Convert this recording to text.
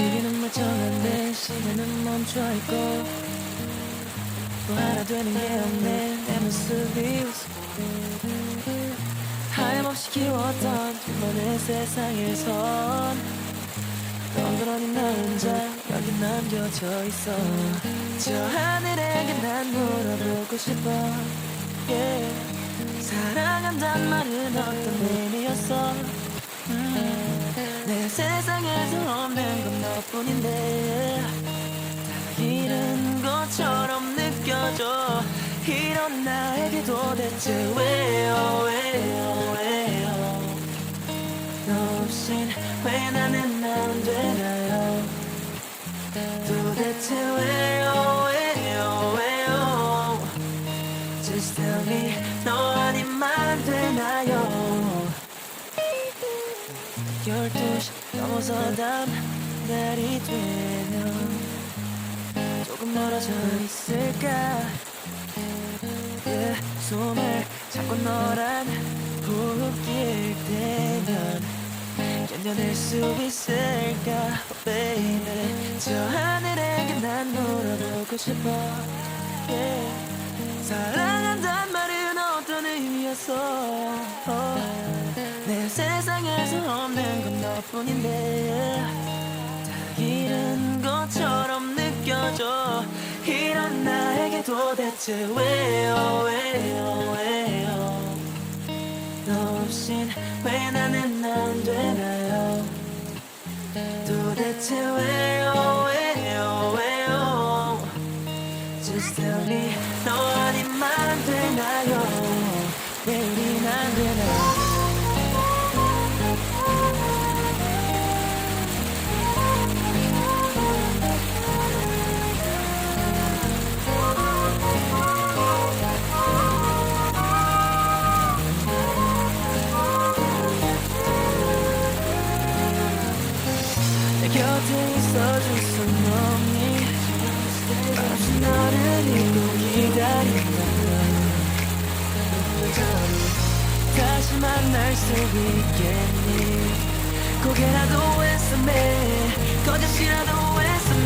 시기는 멀쩡한데 시간은 멈춰있고 또 하나 되는 게 없네 내 모습이 우습고 하염없이 키웠던 둘만의 세상에선 덩그러니 나 혼자 여기 남겨져 있어 저 하늘에게 난 물어보고 싶어 yeah. 사랑한단 말은 어떤 의미였어 내 세상에서 없는 건 너뿐인데 다 잃은 것처럼 느껴져 이런 나에게 도대체 왜요 너 없인 왜 나는 안 되나요 도대체 왜요 Just tell me 너 아니면 안 되나요 12시 넘어서 다음 날이 되면 조금 멀어져 있을까 숨을 잡고 너란 호흡길 때면 견뎌낼 수 있을까 oh baby 저 하늘에게 난 물어보고 싶어 yeah. 사랑한단 말은 어떤 의미였어 내 세상에서 없는 건 너뿐인데 다 잃은 것처럼 느껴져 이런 나에게 도대체 왜요 너 없인 왜 나는 안 되나요 도대체 왜요 Just tell me 너 아니면 안 되나요 왜 우린 안 되나요 내 곁에 있어줄 순 없니 없이 너를 잊고 기다린다면 다시 만날 수 있겠니 고개라도 했음에 거짓이라도 했음에